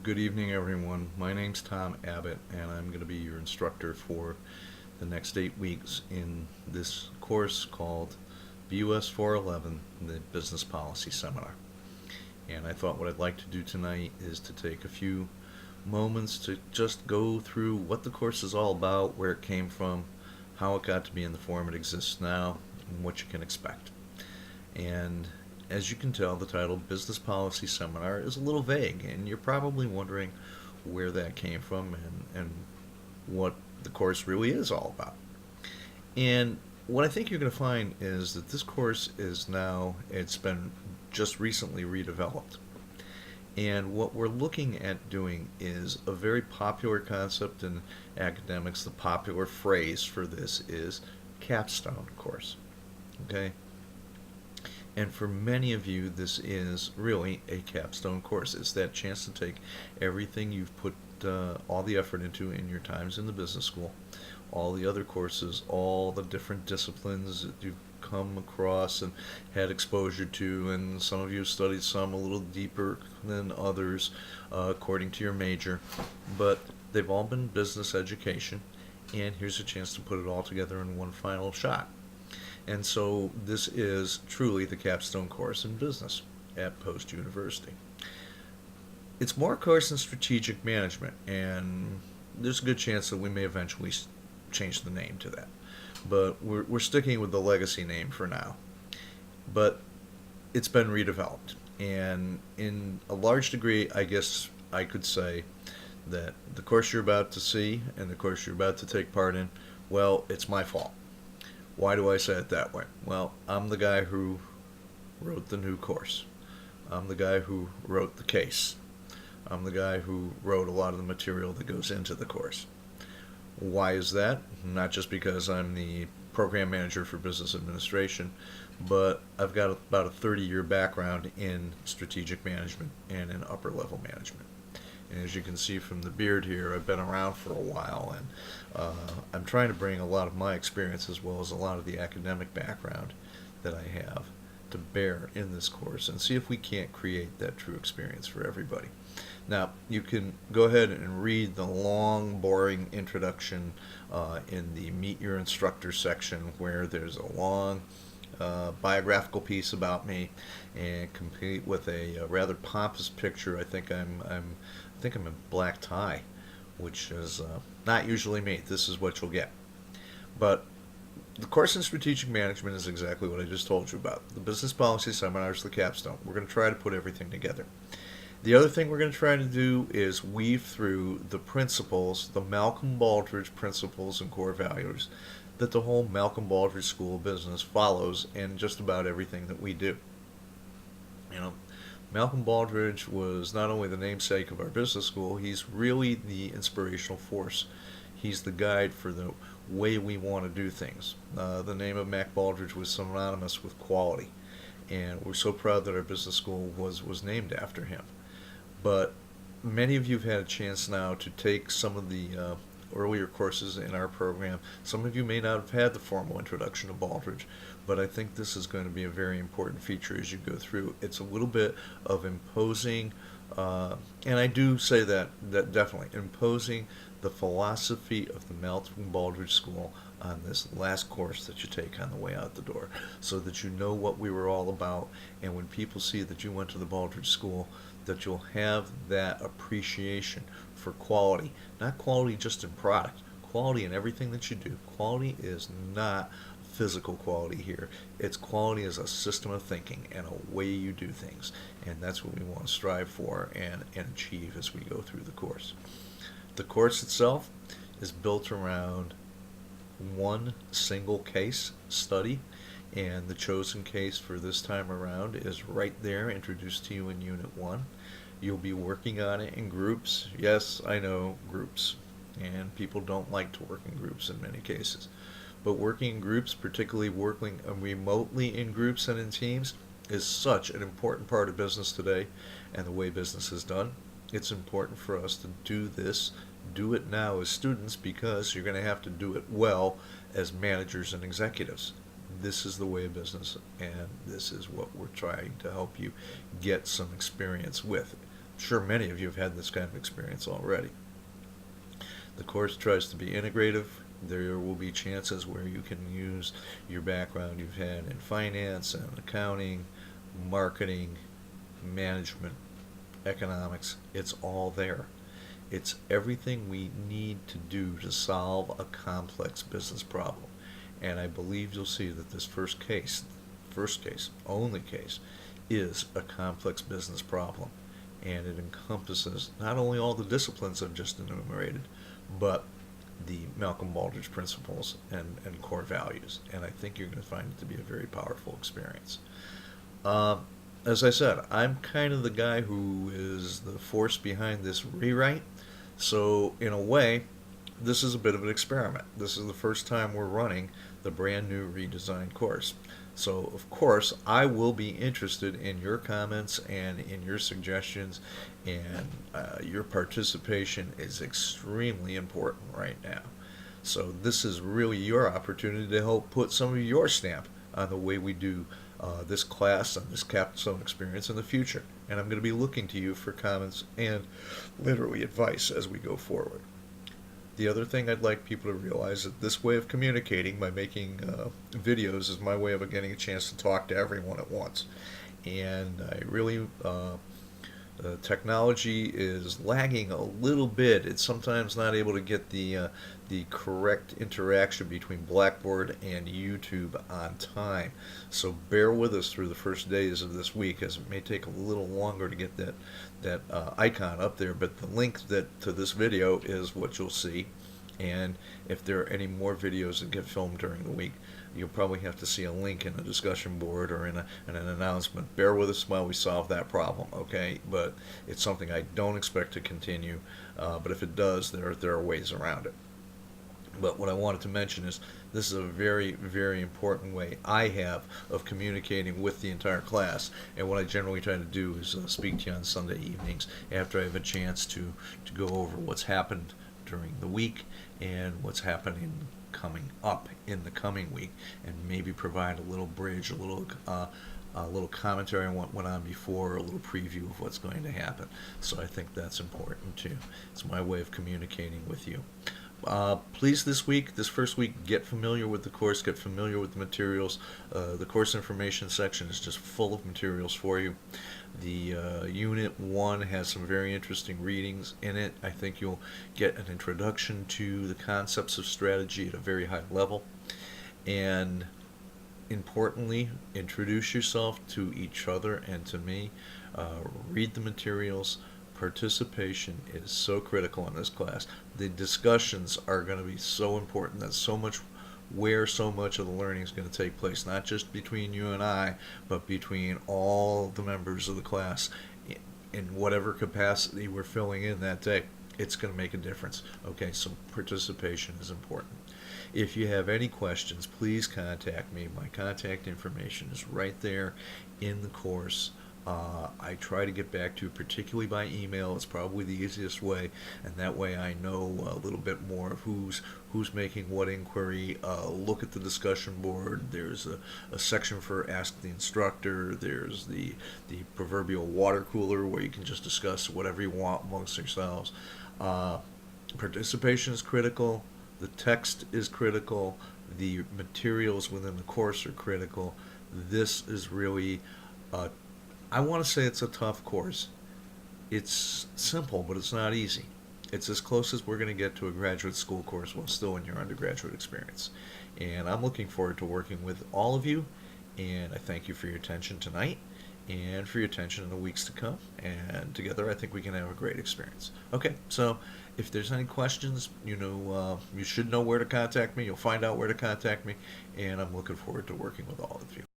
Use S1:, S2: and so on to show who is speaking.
S1: Good evening, everyone. My name's Tom Abbott, and I'm going to be your instructor for the next 8 weeks in this course called BUS 411, the Business Policy Seminar. And I thought what I'd like to do tonight is to take a few moments to just go through what the course is all about, where it came from, how it got to be in the form it exists now, and what you can expect. And as you can tell, the title Business Policy Seminar is a little vague, and you're probably wondering where that came from and what the course really is all about. And what I think you're going to find is that this course it's been just recently redeveloped. And what we're looking at doing is a very popular concept in academics. The popular phrase for this is capstone course. Okay? And for many of you, this is really a capstone course. It's that chance to take everything you've put all the effort into in your times in the business school, all the other courses, all the different disciplines that you've come across and had exposure to, and some of you have studied some a little deeper than others according to your major, but they've all been business education, and here's a chance to put it all together in one final shot. And so this is truly the capstone course in business at Post University. It's more a course in strategic management, and there's a good chance that we may eventually change the name to that. But we're sticking with the legacy name for now. But it's been redeveloped, and in a large degree, I guess I could say that the course you're about to see and the course you're about to take part in, well, it's my fault. Why do I say it that way? Well, I'm the guy who wrote the new course. I'm the guy who wrote the case. I'm the guy who wrote a lot of the material that goes into the course. Why is that? Not just because I'm the program manager for business administration, but I've got about a 30-year background in strategic management and in upper level management. And as you can see from the beard here, I've been around for a while, and I'm trying to bring a lot of my experience as well as a lot of the academic background that I have to bear in this course and see if we can't create that true experience for everybody. Now, you can go ahead and read the long, boring introduction in the Meet Your Instructor section, where there's a long biographical piece about me, and complete with a rather pompous picture. I think I'm in black tie, which is not usually me. This is what you'll get. But the course in strategic management is exactly what I just told you about. The business policy seminar is the capstone. We're going to try to put everything together. The other thing we're going to try to do is weave through the principles, the Malcolm Baldrige principles and core values that the whole Malcolm Baldrige School of Business follows in just about everything that we do. You know, Malcolm Baldrige was not only the namesake of our business school, he's really the inspirational force. He's the guide for the way we want to do things. The name of Mac Baldrige was synonymous with quality, and we're so proud that our business school was named after him. But many of you have had a chance now to take some of the earlier courses in our program. Some of you may not have had the formal introduction to Baldrige, but I think this is going to be a very important feature as you go through. It's a little bit of imposing, and I do say that definitely, imposing the philosophy of the Malcolm Baldrige School on this last course that you take on the way out the door, so that you know what we were all about, and when people see that you went to the Baldrige School, that you'll have that appreciation for quality. Not quality just in product, quality in everything that you do. Quality is not physical quality here. It's quality as a system of thinking and a way you do things. And that's what we want to strive for and achieve as we go through the course. The course itself is built around one single case study, and the chosen case for this time around is right there, introduced to you in Unit 1. You'll be working on it in groups. Yes, I know, groups. And people don't like to work in groups in many cases. But working in groups, particularly working remotely in groups and in teams, is such an important part of business today and the way business is done. It's important for us to do this, do it now as students, because you're going to have to do it well as managers and executives. This is the way of business, and this is what we're trying to help you get some experience with. sure many of you have had this kind of experience already. The course tries to be integrative. There will be chances where you can use your background you've had in finance and accounting, marketing, management, economics. It's all there. It's everything we need to do to solve a complex business problem. And I believe you'll see that this first case, only case, is a complex business problem. And it encompasses not only all the disciplines I've just enumerated, but the Malcolm Baldrige principles and core values. And I think you're going to find it to be a very powerful experience. Uh, as I said, I'm kind of the guy who is the force behind this rewrite. So, in a way, this is a bit of an experiment. This is the first time we're running the brand new redesigned course. So, of course, I will be interested in your comments and in your suggestions, and your participation is extremely important right now. So, this is really your opportunity to help put some of your stamp on the way we do this class and this capstone experience in the future. And I'm going to be looking to you for comments and literally advice as we go forward. The other thing I'd like people to realize is that this way of communicating by making videos is my way of getting a chance to talk to everyone at once. And I really, technology is lagging a little bit. It's sometimes not able to get the correct interaction between Blackboard and YouTube on time. So bear with us through the first days of this week, as it may take a little longer to get that icon up there. But the link to this video is what you'll see. And if there are any more videos that get filmed during the week, you'll probably have to see a link in a discussion board or in an announcement. Bear with us while we solve that problem, okay? But it's something I don't expect to continue. But if it does, there are ways around it. But what I wanted to mention is this is a very, very important way I have of communicating with the entire class. And what I generally try to do is speak to you on Sunday evenings after I have a chance to go over what's happened during the week and what's happening coming up in the coming week, and maybe provide a little bridge, a little commentary on what went on before, a little preview of what's going to happen. So I think that's important too. It's my way of communicating with you. Please, this first week, get familiar with the course, get familiar with the materials. The course information section is just full of materials for you. The Unit 1 has some very interesting readings in it. I think you'll get an introduction to the concepts of strategy at a very high level. And importantly, introduce yourself to each other and to me. Read the materials. Participation is so critical in this class. The discussions are going to be so important. That's so much where so much of the learning is going to take place, not just between you and I, but between all the members of the class in whatever capacity we're filling in that day. It's going to make a difference. Okay, so participation is important. If you have any questions, please contact me. My contact information is right there in the course. I try to get back to you, particularly by email. It's probably the easiest way, and that way I know a little bit more of who's making what inquiry. Look at the discussion board. There's a section for Ask the Instructor. There's the proverbial water cooler where you can just discuss whatever you want amongst yourselves. Participation is critical. The text is critical. The materials within the course are critical. This is really I want to say it's a tough course. It's simple, but it's not easy. It's as close as we're going to get to a graduate school course while still in your undergraduate experience. And I'm looking forward to working with all of you, and I thank you for your attention tonight and for your attention in the weeks to come. And together, I think we can have a great experience. Okay, so if there's any questions, you should know where to contact me. You'll find out where to contact me, and I'm looking forward to working with all of you.